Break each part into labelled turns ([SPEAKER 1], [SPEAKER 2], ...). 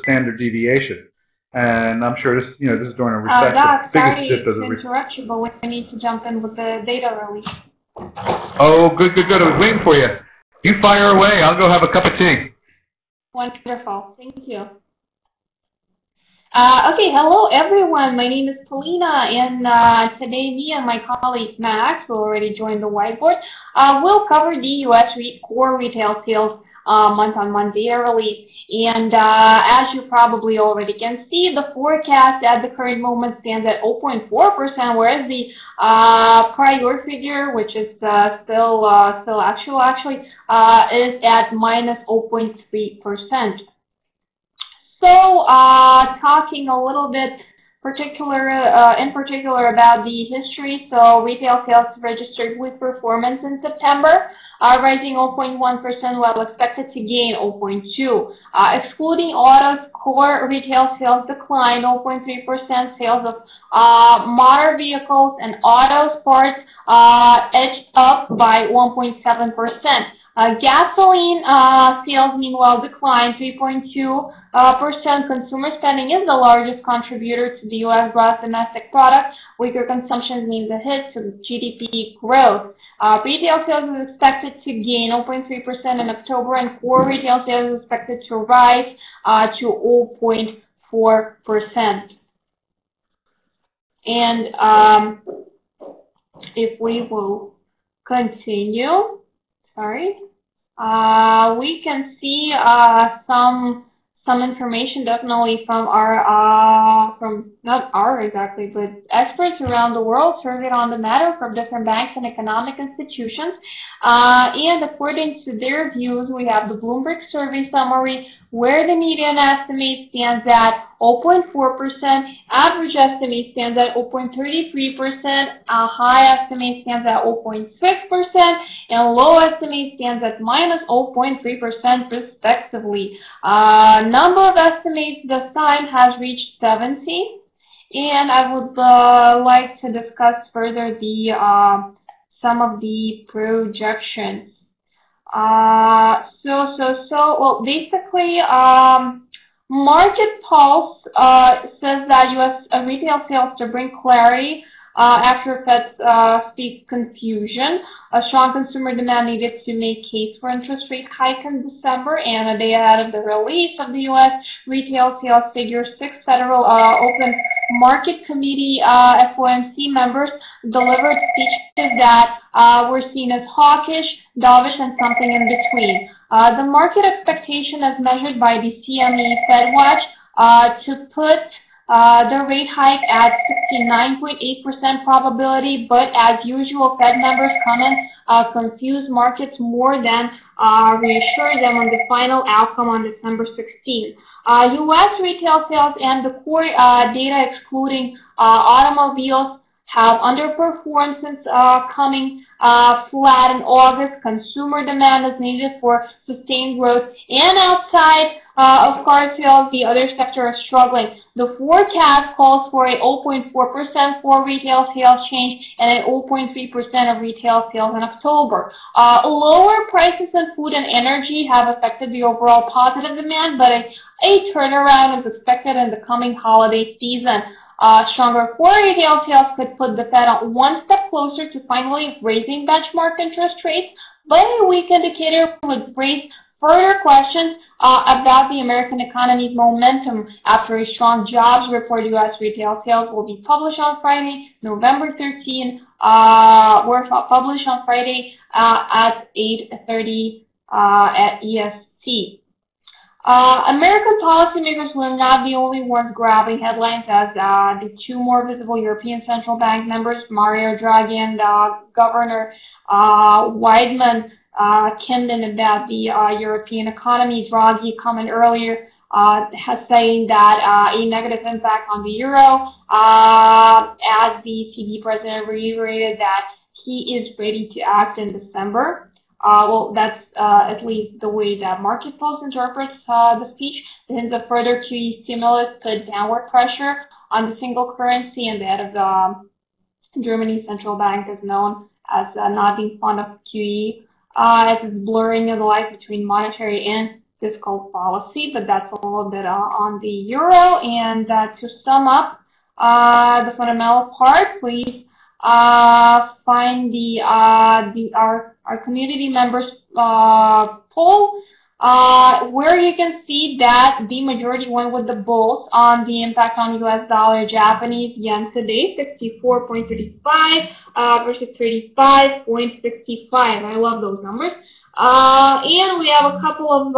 [SPEAKER 1] standard deviation. And I'm sure this, this is during a recession.
[SPEAKER 2] Doc, sorry to interrupt you, but we need to jump in with the data release.
[SPEAKER 1] Oh, good. I was waiting for you. You fire away. I'll go have a cup of tea.
[SPEAKER 2] Wonderful. Thank you. Okay, hello everyone. My name is Polina, and today me and my colleague Max, who already joined the whiteboard, will cover the U.S. core retail sales month-on-month data release. And as you probably already can see, the forecast at the current moment stands at 0.4%, whereas the prior figure, which is still actually, is at minus 0.3%. So, talking a little bit in particular about the history, so retail sales registered with performance in September, rising 0.1% while expected to gain 0.2%. Excluding autos, core retail sales declined 0.3%. Sales of motor vehicles and autos parts edged up by 1.7%. Gasoline sales, meanwhile, declined 3.2%. Consumer spending is the largest contributor to the U.S. gross domestic product. Weaker consumption means a hit to GDP growth. Retail sales is expected to gain 0.3% in October, and core retail sales is expected to rise to 0.4%. And if we will continue, we can see some information definitely from our not our exactly, but experts around the world surveyed on the matter from different banks and economic institutions. And according to their views, we have the Bloomberg survey summary where the median estimate stands at 0.4%, average estimate stands at 0.33%, high estimate stands at 0.6%, and low estimate stands at minus 0.3% respectively. Number of estimates this time has reached 70, and I would like to discuss further the some of the projections. Well, basically, Market Pulse says that U.S. retail sales to bring clarity after Fed's speak confusion. A strong consumer demand needed to make case for interest rate hike in December, and a day ahead of the release of the U.S. retail sales figures, 6 Federal Open Market Committee FOMC members delivered speeches that were seen as hawkish, dovish, and something in between. The market expectation as measured by the CME FedWatch to put the rate hike at 69.8% probability, but as usual, Fed members' comments confuse markets more than reassure them on the final outcome on December 16th. U.S. retail sales and the core data excluding automobiles have underperformed since coming flat in August. Consumer demand is needed for sustained growth, and outside of car sales, the other sector is struggling. The forecast calls for a 0.4% for retail sales change and a 0.3% of retail sales in October. Lower prices in food and energy have affected the overall positive demand, but a turnaround is expected in the coming holiday season. Stronger core retail sales could put the Fed on one step closer to finally raising benchmark interest rates, but a weak indicator would raise further questions about the American economy's momentum. After a strong jobs report, U.S. retail sales will be published on Friday, November 13. Were published on Friday at 8:30 at EST. American policymakers were not the only ones grabbing headlines, as the 2 more visible European Central Bank members, Mario Draghi and Governor Weidmann, came in about the European economy. Draghi comment earlier has saying that a negative impact on the euro, as the ECB president reiterated that he is ready to act in December. Well, that's at least the way that Market Pulse interprets the speech. The hints of further QE stimulus put downward pressure on the single currency, and the head of the Germany's central bank is known as not being fond of QE, as it's blurring of the line between monetary and fiscal policy, but that's a little bit on the euro. And to sum up the fundamental part, please find our community members poll, where you can see that the majority went with the bulls on the impact on U.S. dollar, Japanese yen today, 64.35 versus 35.65. I love those numbers. And we have a couple of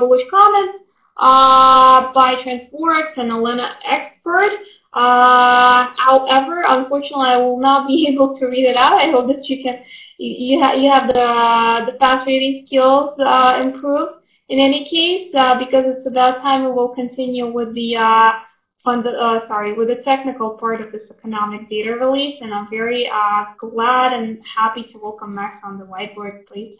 [SPEAKER 2] bullish comments by Transforex and Elena Expert. However, unfortunately, I will not be able to read it out. I hope that you have the fast reading skills improved. In any case, because it's about time, we will continue with the with the technical part of this economic data release. And I'm very glad and happy to welcome Max on the whiteboard, please.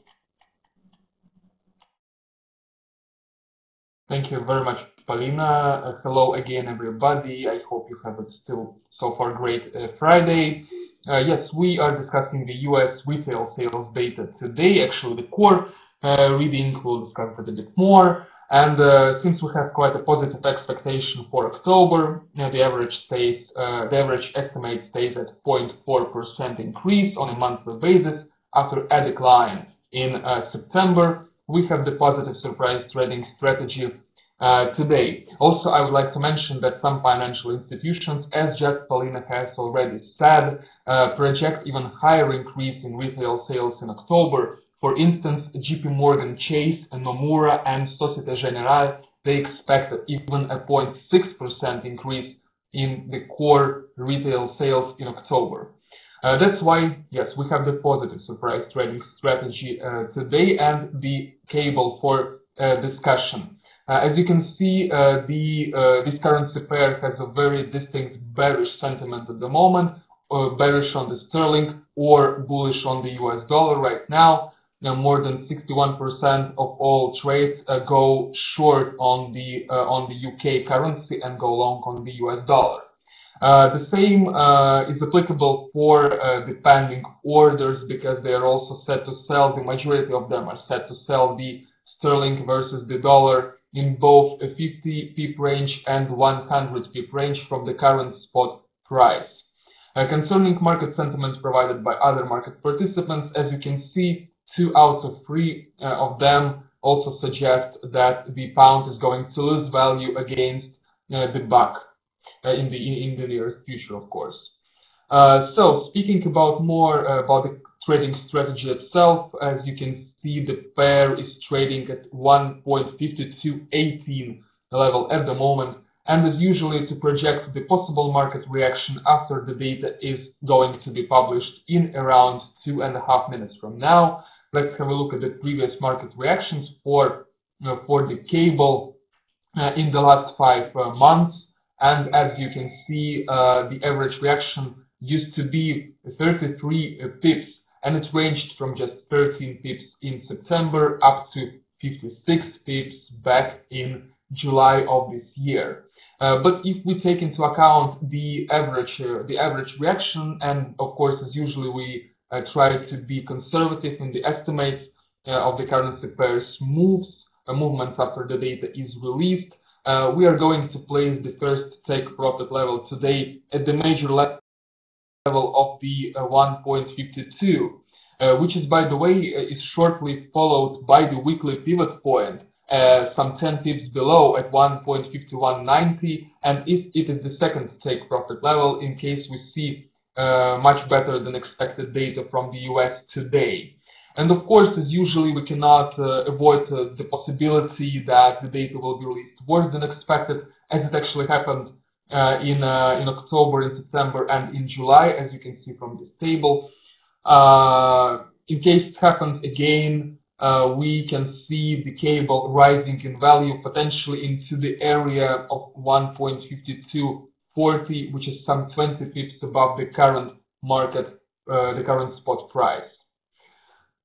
[SPEAKER 3] Thank you very much, Polina. Hello again, everybody. I hope you have a still so far great Friday. Yes, we are discussing the U.S. retail sales data today. Actually, the core reading, we'll discuss it a bit more. And since we have quite a positive expectation for October, the average estimate stays at 0.4% increase on a monthly basis after a decline in September. We have the positive surprise trading strategy today. Also, I would like to mention that some financial institutions, as just Polina has already said, project even higher increase in retail sales in October. For instance, JP Morgan Chase, Nomura, and Societe Generale, they expect even a 0.6% increase in the core retail sales in October. That's why, yes, we have the positive surprise trading strategy today and the cable for discussion. As you can see, this currency pair has a very distinct bearish sentiment at the moment, bearish on the sterling or bullish on the US dollar right now. Now, more than 61% of all trades go short on the UK currency and go long on the US dollar. The same is applicable for the pending orders, because they are also set to sell. The majority of them are set to sell the sterling versus the dollar in both a 50 pip range and 100 pip range from the current spot price. Concerning market sentiments provided by other market participants, as you can see, 2 out of 3 of them also suggest that the pound is going to lose value against the buck in the nearest future, of course. So speaking about more about the trading strategy itself, as you can see, the pair is trading at 1.5218 level at the moment, and as usually to project the possible market reaction after the data is going to be published in around 2.5 minutes from now. Let's have a look at the previous market reactions for the cable in the last 5 months. And as you can see, the average reaction used to be 33 pips, and it ranged from just 13 pips in September up to 56 pips back in July of this year. But if we take into account the average reaction, and of course, as usually, we try to be conservative in the estimates of the currency pairs movements after the data is released, we are going to place the first take profit level today at the major level of the 1.52, which is, by the way, is shortly followed by the weekly pivot point, some 10 pips below at 1.5190, and it is the second take profit level in case we see much better than expected data from the US today. And of course, as usually, we cannot avoid the possibility that the data will be released worse than expected, as it actually happened in October, in September, and in July, as you can see from this table. In case it happens again, we can see the cable rising in value potentially into the area of 1.5240, which is some 20 pips above the current market, the current spot price.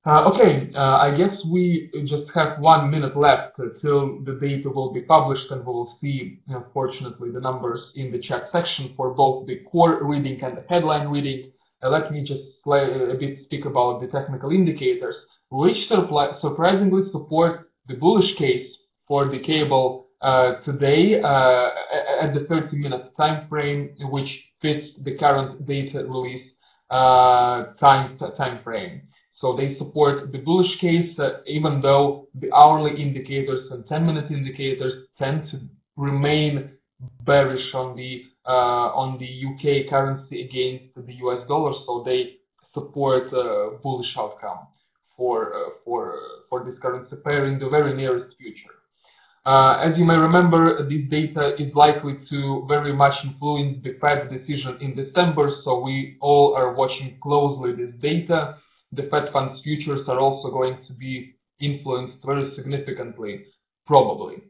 [SPEAKER 3] Okay, I guess we just have 1 minute left till the data will be published, and we will see, unfortunately, the numbers in the chat section for both the core reading and the headline reading. Let me just a bit speak about the technical indicators, which surprisingly support the bullish case for the cable today at the 30-minute time frame, which fits the current data release time frame. So they support the bullish case, even though the hourly indicators and 10-minute indicators tend to remain bearish on the UK currency against the US dollar. So they support bullish outcome for this currency pair in the very nearest future. As you may remember, this data is likely to very much influence the Fed's decision in December, so we all are watching closely this data. The Fed funds futures are also going to be influenced very significantly, probably.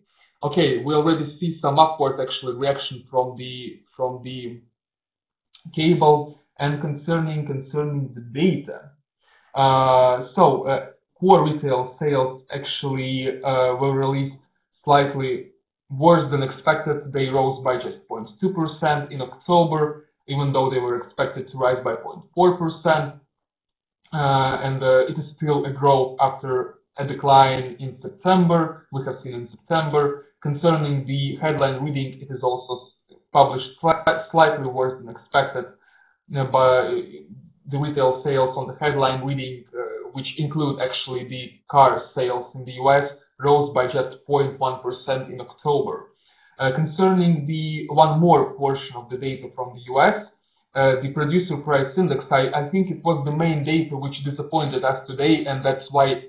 [SPEAKER 3] Okay, we already see some upward actually reaction from the cable, and concerning the data. Core retail sales actually were released slightly worse than expected. They rose by just 0.2% in October, even though they were expected to rise by 0.4%. And it is still a growth after a decline in September. We have seen in September. Concerning the headline reading, it is also published slightly worse than expected. By the retail sales on the headline reading, which include actually the car sales in the US, rose by just 0.1% in October. Concerning the one more portion of the data from the US, the producer price index, I think it was the main data which disappointed us today, and that's why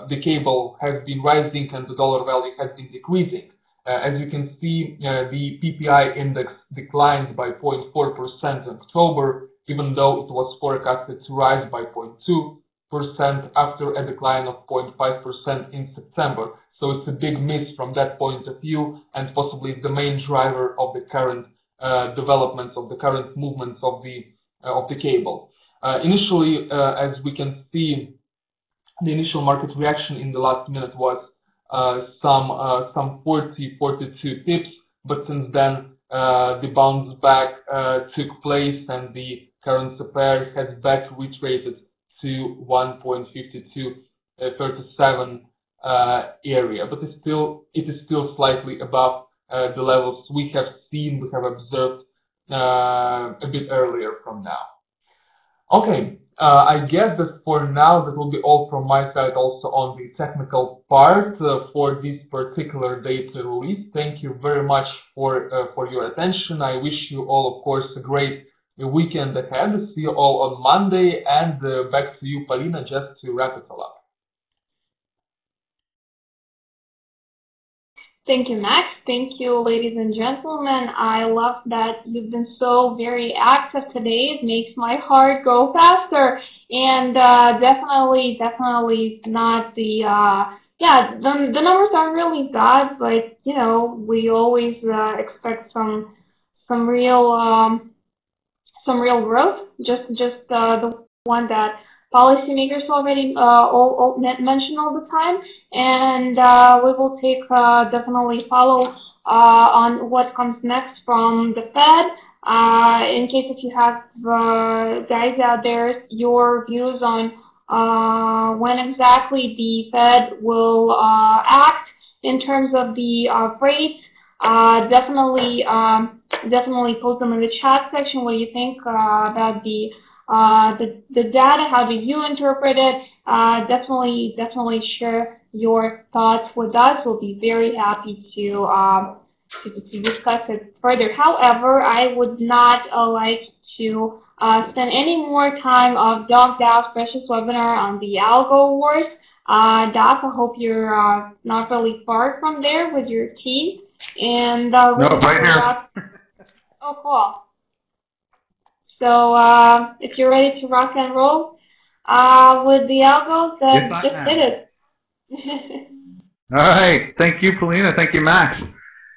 [SPEAKER 3] the cable has been rising and the dollar value has been decreasing. As you can see, the PPI index declined by 0.4% in October, even though it was forecasted to rise by 0.2% after a decline of 0.5% in September. So it's a big miss from that point of view, and possibly the main driver of the current developments, of the current movements of the cable. Initially, as we can see, the initial market reaction in the last minute was some 42 pips, but since then the bounce back took place and the currency pair has back retraced to 1.5237 area, but it is still slightly above the levels we have observed a bit earlier from now. Okay, I guess that for now that will be all from my side also on the technical part for this particular data release. Thank you very much for your attention. I wish you all, of course, a great weekend ahead. See you all on Monday, and back to you, Polina, just to wrap it all up.
[SPEAKER 2] Thank you, Max. Thank you, ladies and gentlemen. I love that you've been so very active today. It makes my heart go faster. And definitely not the the numbers aren't really bad, but you know, we always expect some real growth. Just the one that policymakers already mention all the time, and we will take definitely follow on what comes next from the Fed. In case if you have guys out there, your views on when exactly the Fed will act in terms of the rates, definitely post them in the chat section. What do you think about the data? How do you interpret it? Definitely share your thoughts with us. We'll be very happy to discuss it further. However, I would not like to spend any more time of Doc Dow's precious webinar on the algo wars. Doc, I hope you're not really far from there with your team. And
[SPEAKER 1] no, right here.
[SPEAKER 2] Oh, cool. So if you're ready to rock and roll with the algos, then
[SPEAKER 1] yes,
[SPEAKER 2] just hit it.
[SPEAKER 1] All right. Thank you, Polina. Thank you, Max.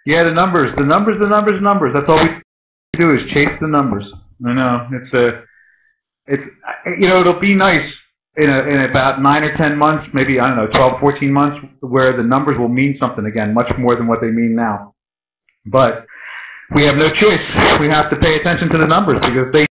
[SPEAKER 1] Yeah, the numbers. That's all we do is chase the numbers. I know it's you know, it'll be nice in about 9 or 10 months, maybe, I don't know, 12, 14 months, where the numbers will mean something again, much more than what they mean now. But we have no choice. We have to pay attention to the numbers because they